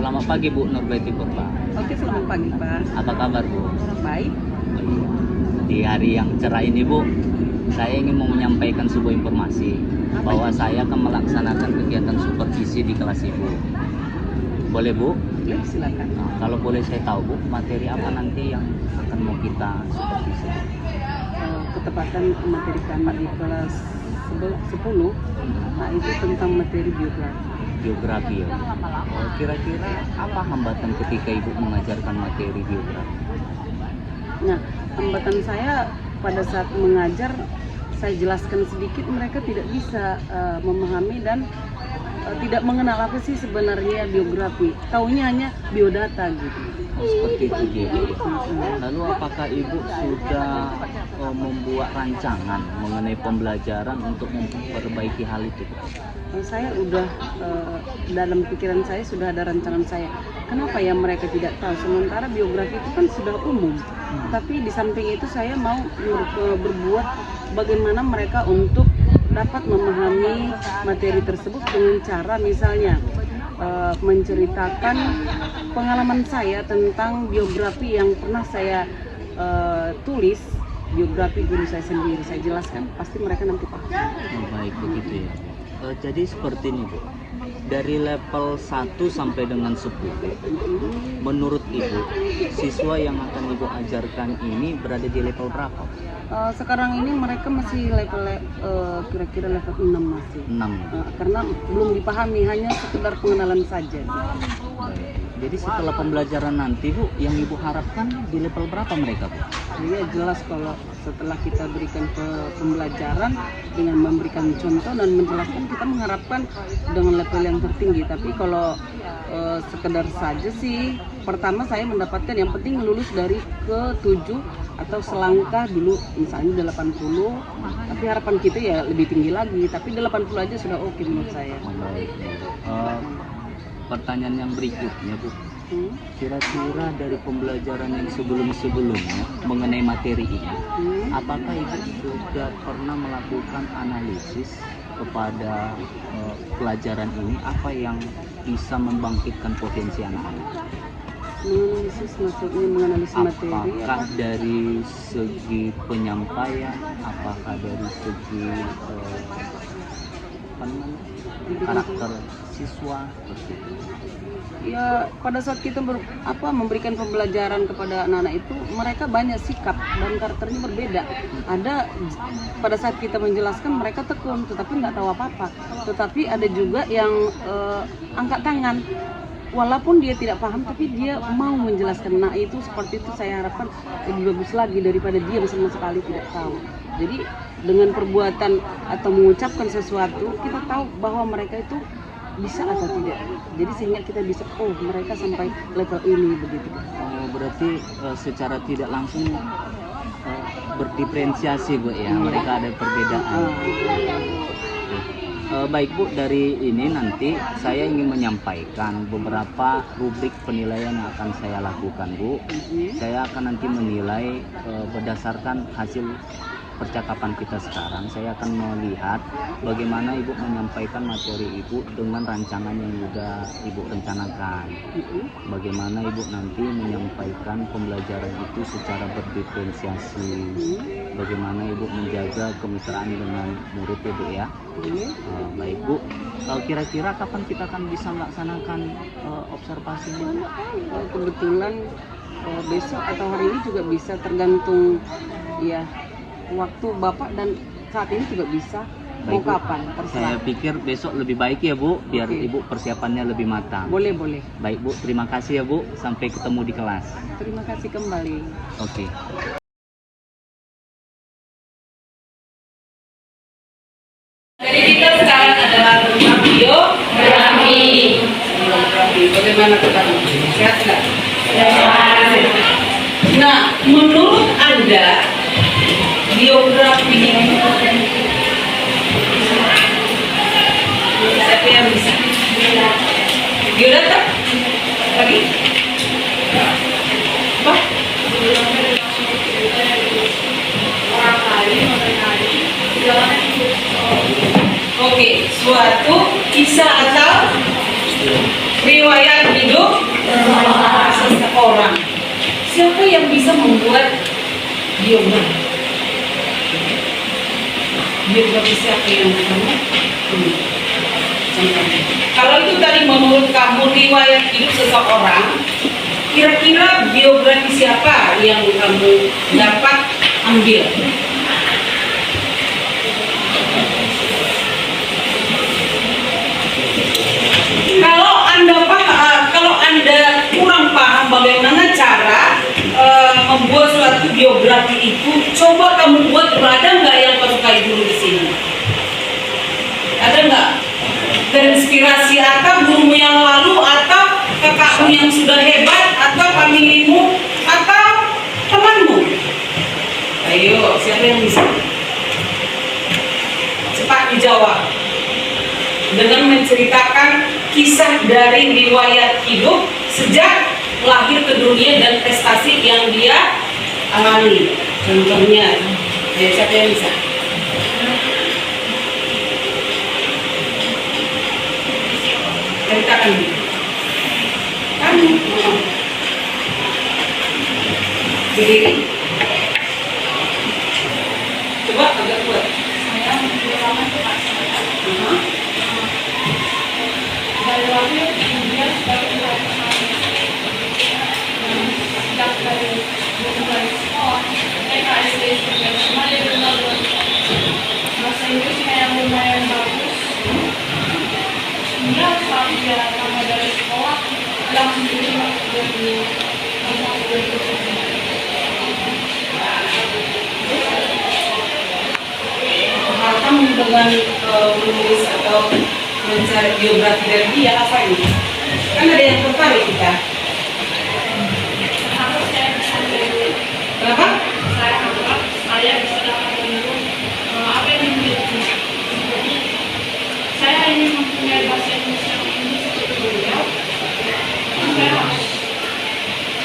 Selamat pagi Bu Nurbaiti Purba. Oke, selamat pagi Pak. Apa kabar Bu? Baik. Di hari yang cerah ini Bu, saya ingin mau menyampaikan sebuah informasi bahwa saya akan melaksanakan kegiatan supervisi di kelas Ibu. Boleh Bu? Ya, silakan. Nah, kalau boleh saya tahu Bu, materi apa nanti yang akan mau kita supervisi? Ketepatan materi kami di kelas 10, nah itu tentang materi Geografi ya. Kira-kira apa hambatan ketika Ibu mengajarkan materi geografi? Nah, hambatan saya pada saat mengajar, saya jelaskan sedikit, mereka tidak bisa memahami dan tidak mengenal apa sih sebenarnya biografi. Taunya hanya biodata gitu. Oh, seperti itu dia. Lalu apakah Ibu sudah membuat rancangan mengenai pembelajaran untuk memperbaiki hal itu? Saya udah dalam pikiran saya sudah ada rancangan saya. Kenapa ya mereka tidak tahu? Sementara biografi itu kan sudah umum. Tapi di samping itu saya mau berbuat bagaimana mereka untuk dapat memahami materi tersebut dengan cara misalnya menceritakan pengalaman saya tentang biografi yang pernah saya tulis, biografi guru saya sendiri. Saya jelaskan, pasti mereka nanti paham. Oh, baik begitu ya. Jadi seperti ini Bu, dari level 1 sampai dengan 10, menurut Ibu, siswa yang akan Ibu ajarkan ini berada di level berapa? Sekarang ini mereka masih level kira-kira level 6 masih. 6. Karena belum dipahami, hanya sekedar pengenalan saja. Jadi setelah pembelajaran nanti Bu, yang Ibu harapkan di level berapa mereka Bu? Iya, jelas kalau setelah kita berikan pembelajaran dengan memberikan contoh dan menjelaskan, kita mengharapkan dengan level yang tertinggi. Tapi kalau sekedar saja sih, pertama saya mendapatkan yang penting lulus dari ke-7 atau selangkah dulu, misalnya 80, tapi harapan kita ya lebih tinggi lagi, tapi 80 aja sudah oke menurut saya. Pertanyaan yang berikutnya Bu, kira-kira dari pembelajaran yang sebelum-sebelumnya mengenai materi ini, apakah Ibu sudah pernah melakukan analisis kepada pelajaran ini, apa yang bisa membangkitkan potensi anak-anak? Menganalisis maksudnya menganalisis materi apakah dari segi penyampaian, apakah dari segi karakter siswa seperti itu? Ya, pada saat kita memberikan pembelajaran kepada anak-anak itu, mereka banyak sikap dan karakternya berbeda. Ada pada saat kita menjelaskan mereka tekun, tetapi nggak tahu apa-apa. Tetapi ada juga yang angkat tangan, walaupun dia tidak paham, tapi dia mau menjelaskan. Nah, itu seperti itu saya harapkan lebih bagus lagi daripada dia sama sekali tidak tahu. Jadi dengan perbuatan atau mengucapkan sesuatu, kita tahu bahwa mereka itu bisa atau tidak. Jadi sehingga kita bisa, oh mereka sampai level ini begitu. Oh, berarti secara tidak langsung berdiferensiasi Bu ya, mereka ada perbedaan. Baik Bu, dari ini nanti saya ingin menyampaikan beberapa rubrik penilaian yang akan saya lakukan Bu. Saya akan nanti menilai berdasarkan hasil percakapan kita sekarang. Saya akan melihat bagaimana Ibu menyampaikan materi Ibu dengan rancangan yang sudah Ibu rencanakan. Bagaimana Ibu nanti menyampaikan pembelajaran itu secara berdiferensiasi. Bagaimana Ibu menjaga kemitraan dengan murid Ibu ya. Baik Bu, kira-kira kapan kita akan bisa melaksanakan observasinya? Kebetulan besok atau hari ini juga bisa, tergantung ya waktu Bapak, dan saat ini juga bisa. Mau kapan? Terserah. Saya pikir besok lebih baik ya Bu, biar Ibu persiapannya lebih matang. Boleh. Baik Bu, terima kasih ya Bu, sampai ketemu di kelas. Terima kasih kembali. Oke. Jadi kita sekarang adalah biografi. Bagaimana ketemu? Sehat nggak? Nah, menurut Anda biografi siapa yang bisa? Biodata? Lagi? Apa? Oke, suatu kisah atau riwayat hidup seseorang. Siapa yang bisa membuat biografi? Biografi siapa yang kamu? Kalau itu tadi menurut kamu riwayat hidup seseorang, kira-kira biografi siapa yang kamu dapat ambil? Kalau anda kurang paham bagaimana cara membuat suatu biografi itu, coba kamu buat. Ada nggak yang kau sukai dulu di sini? Ada nggak? Terinspirasi atau gurumu yang lalu, atau kakakmu yang sudah hebat, atau familimu, atau temanmu? Ayo, siapa yang bisa? Cepat dijawab dengan menceritakan kisah dari riwayat hidup sejak lahir ke dunia dan prestasi yang dia alami. Contohnya, siapa yang bisa? Ceritakan. Kamu berdiri. Coba agak kuat. Saya menceritakan kakak saya. Dari lahir dia sebagai pelajar saya. Sejak dari mulai sekolah, TK, SD, SMA dia benar bahasa Inggrisnya yang lumayan bagus. Hingga saat dia tamat dari sekolah, dia langsung diterima jadi kamu dengan menulis atau mencari biografi dari dia apa ini? Kan ada yang tertarik kita. harus saya bisa menjadi. Kenapa? Saya harap saya bisa dapat menurut apa yang dimiliki. Jadi saya ingin mempunyai bahasa Indonesia yang tinggi seperti beliau. Dan saya harus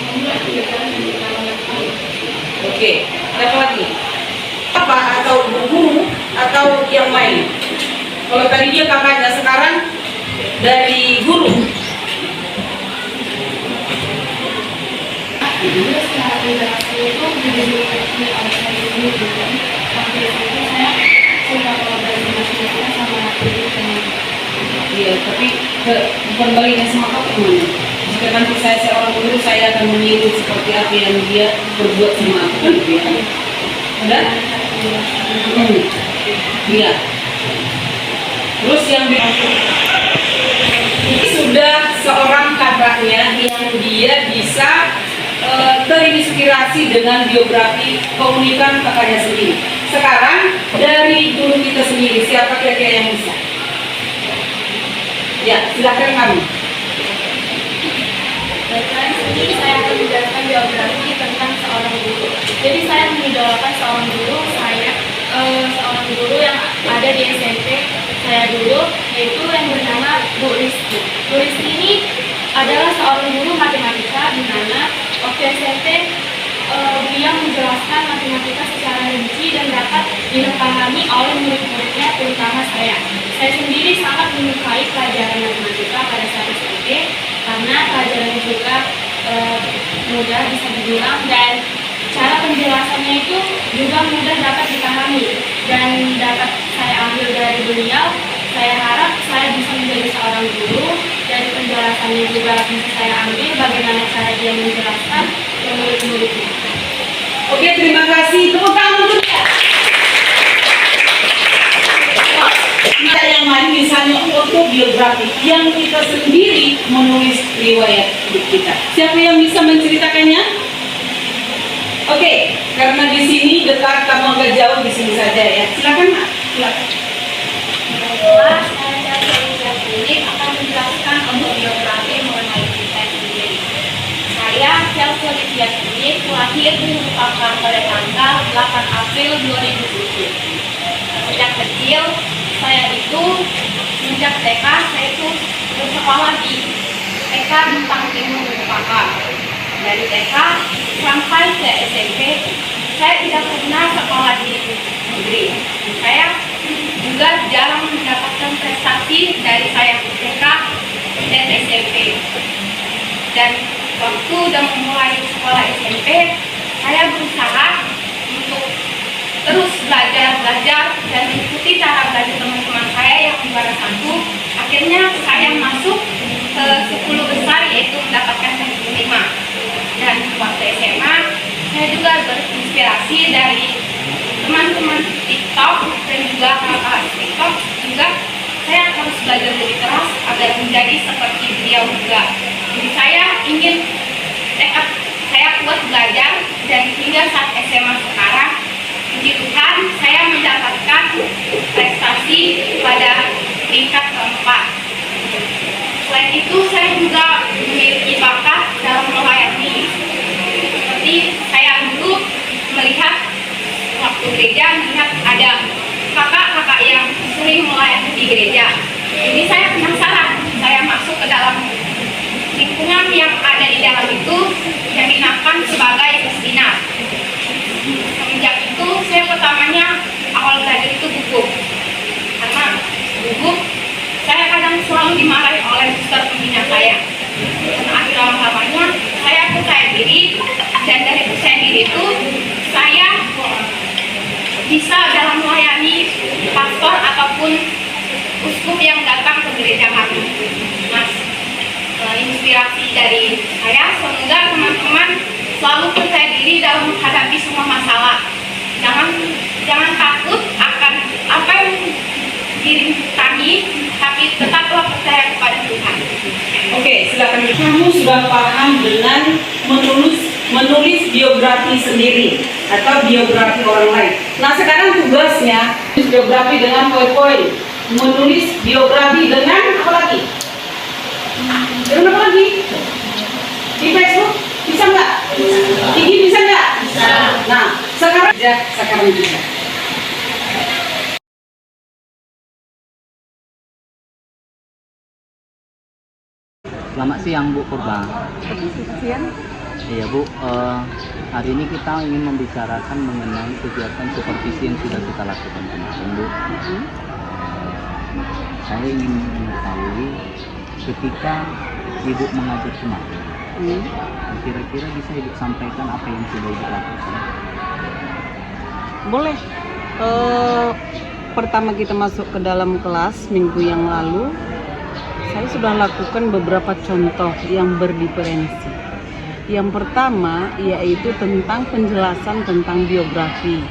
memulai kegiatan di dalam negeri. Oke, ada apa lagi? Apa atau guru atau yang lain? Kalau tadi dia kakaknya, sekarang dari guru. Jadi secara pribadi itu didedikasi oleh saya sendiri. Sampai itu saya suka kolaborasi sama guru teman. Iya, tapi berbagi sama kau gimana? Jika nanti saya seorang guru, saya akan meniru seperti apa yang dia berbuat sama aku, gitu ya. Ada? Iya. Terus yang ini sudah seorang kakaknya yang dia bisa terinspirasi dengan biografi keunikan kakaknya sendiri. Sekarang dari guru kita sendiri, siapa kira-kira yang bisa? Ya, silakan kamu. Baiklah, ini saya akan menjelaskan biografi tentang seorang guru. Jadi saya mengidolakan seorang guru yang ada di SMP saya dulu, yaitu yang bernama Bu Rizky. Bu Rizky ini adalah seorang guru matematika di mana waktu SMP beliau menjelaskan matematika secara rinci dan dapat dipahami oleh murid-muridnya, terutama saya. Saya sendiri sangat menyukai pelajaran matematika pada saat SMP karena pelajarannya juga mudah bisa dibilang, dan cara penjelasannya itu juga mudah dapat dipahami dan dapat saya ambil dari beliau. Saya harap saya bisa menjadi seorang guru, dari penjelasannya juga bisa saya ambil bagaimana cara dia menjelaskan ke murid-muridnya. Oke, terima kasih. Tepuk tangan dulu ya. Kita yang lain misalnya autobiografi yang kita sendiri menulis riwayat hidup kita. Siapa yang bisa menceritakannya? Oke, karena di sini dekat, kamu agak jauh, di sini saja ya. Silakan, Mak. Silakan. Saya ini akan menjelaskan autobiografi mengenai diri saya sendiri. Saya Chelsea Olivia Smith, lahir di Merupakan pada tanggal 8 April 2007. Sejak kecil, sejak TK, saya itu bersekolah di TK Bintang Timur Merupakan. Dari TK sampai ke SMP, saya tidak pernah sekolah di negeri. Saya juga jarang mendapatkan prestasi dari saya TK dan SMP. Dan waktu udah memulai sekolah SMP, saya berusaha untuk terus belajar dan mengikuti cara belajar teman-teman saya yang juara 1. Akhirnya saya masuk ke 10 besar, yaitu mendapatkan ranking 5. Dan waktu SMA, saya juga berinspirasi dari teman-teman TikTok dan juga kakak TikTok juga. Saya harus belajar lebih keras agar menjadi seperti beliau juga. Jadi saya ingin tekad saya kuat belajar, dan hingga saat SMA sekarang, puji Tuhan, saya mendapatkan prestasi pada tingkat keempat. Selain itu, saya juga memiliki bakat dalam melayani. Seperti saya dulu melihat waktu gereja, melihat ada kakak-kakak yang sering melayani di gereja. Jadi saya penasaran, saya masuk ke dalam lingkungan yang ada di dalam itu, yang dinamakan sebagai pembina. Semenjak itu, saya pertamanya awal belajar itu gugup. Karena gugup, saya kadang selalu dimarahi oleh suster pembina saya. Dan akhir lamanya, saya percaya diri, dan dari percaya diri itu, saya bisa dalam melayani pastor ataupun uskup yang datang ke gereja kami. Mas, inspirasi dari saya, semoga teman-teman selalu percaya diri dalam menghadapi semua masalah. Jangan takut akan apa yang dirintangi, tapi tetaplah percaya kepada Tuhan. Oke, silakan. Kamu sudah paham dengan menulis biografi sendiri atau biografi orang lain. Nah, sekarang tugasnya biografi dengan poin-poin. Menulis biografi dengan apa lagi? Dengan apa lagi? Di Facebook bisa nggak? IG bisa nggak? Bisa. Nah, sekarang bisa. Selamat siang Bu Purba. Siang. Iya Bu, hari ini kita ingin membicarakan mengenai kegiatan supervisi yang sudah kita lakukan kemarin Bu. Saya ingin mengetahui ketika Ibu mengajar kemarin, kira-kira bisa Ibu sampaikan apa yang sudah Ibu lakukan? Boleh. Pertama kita masuk ke dalam kelas minggu yang lalu, saya sudah lakukan beberapa contoh yang berdiferensi. Yang pertama yaitu tentang penjelasan tentang biografi.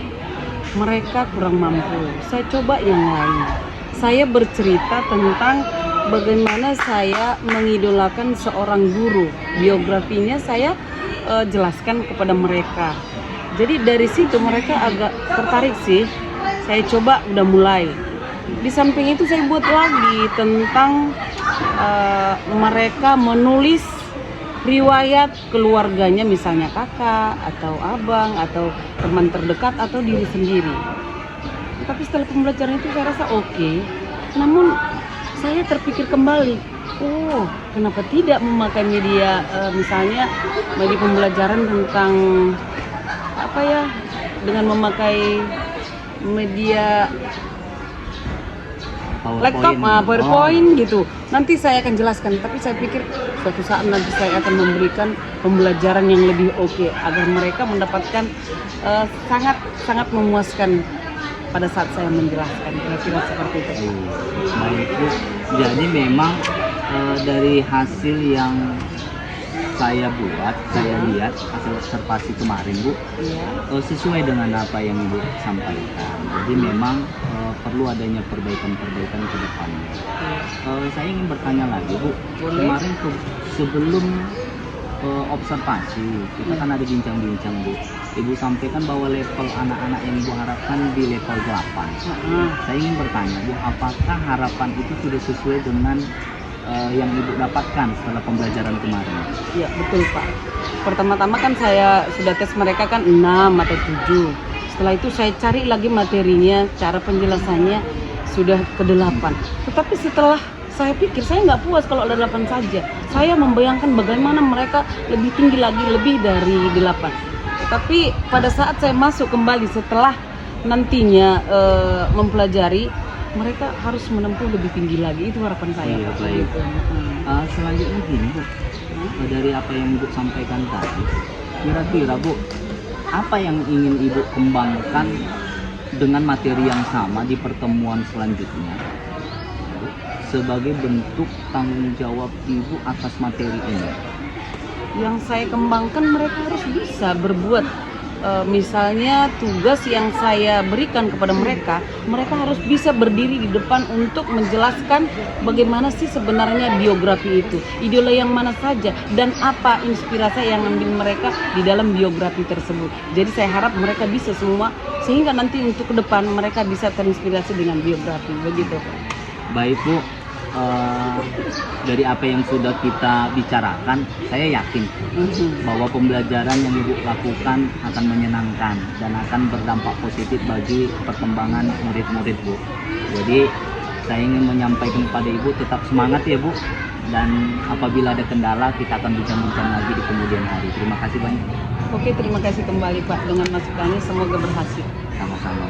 Mereka kurang mampu. Saya coba yang lain. Saya bercerita tentang bagaimana saya mengidolakan seorang guru. Biografinya saya jelaskan kepada mereka. Jadi dari situ mereka agak tertarik sih. Saya coba udah mulai. Di samping itu saya buat lagi tentang mereka menulis riwayat keluarganya, misalnya kakak atau abang atau teman terdekat atau diri sendiri. Tapi setelah pembelajaran itu saya rasa oke. Namun saya terpikir kembali, kenapa tidak memakai media, misalnya media pembelajaran tentang apa ya, dengan memakai media laptop, PowerPoint gitu. Nanti saya akan jelaskan, tapi saya pikir suatu saat nanti saya akan memberikan pembelajaran yang lebih oke agar mereka mendapatkan sangat memuaskan pada saat saya menjelaskan. Kira-kira seperti itu. Baik Bu, jadi memang dari hasil yang saya buat, saya lihat hasil observasi kemarin Bu, sesuai dengan apa yang Ibu sampaikan. Jadi memang perlu adanya perbaikan-perbaikan ke depannya. Saya ingin bertanya lagi Bu, kemarin sebelum observasi kita kan ada bincang-bincang Bu. Ibu sampaikan bahwa level anak-anak yang Ibu harapkan di level 8. Saya ingin bertanya Bu, apakah harapan itu sudah sesuai dengan yang Ibu dapatkan setelah pembelajaran kemarin? Iya, betul Pak. Pertama-tama kan saya sudah tes mereka kan 6 atau 7. Setelah itu saya cari lagi materinya, cara penjelasannya sudah ke 8. Tetapi setelah saya pikir saya nggak puas kalau ada 8 saja. Saya membayangkan bagaimana mereka lebih tinggi lagi, lebih dari 8. Tetapi pada saat saya masuk kembali setelah nantinya mempelajari, mereka harus menempuh lebih tinggi lagi. Itu harapan saya. Iya, Pak. baik. Gitu. Selanjutnya gini Bu, dari apa yang Ibu sampaikan tadi, kira-kira Bu, apa yang ingin Ibu kembangkan dengan materi yang sama di pertemuan selanjutnya sebagai bentuk tanggung jawab Ibu atas materi ini? Yang saya kembangkan, mereka harus bisa berbuat. Misalnya tugas yang saya berikan kepada mereka, mereka harus bisa berdiri di depan untuk menjelaskan bagaimana sih sebenarnya biografi itu, idola yang mana saja, dan apa inspirasi yang ambil mereka di dalam biografi tersebut. Jadi saya harap mereka bisa semua, sehingga nanti untuk ke depan mereka bisa terinspirasi dengan biografi, begitu. Baik Bu, dari apa yang sudah kita bicarakan, saya yakin bahwa pembelajaran yang Ibu lakukan akan menyenangkan dan akan berdampak positif bagi perkembangan murid-murid Bu. Jadi saya ingin menyampaikan kepada Ibu tetap semangat ya Bu, dan apabila ada kendala kita akan bincang-bincang lagi di kemudian hari. Terima kasih banyak. Oke, terima kasih kembali Pak dengan masukannya, semoga berhasil. Sama-sama.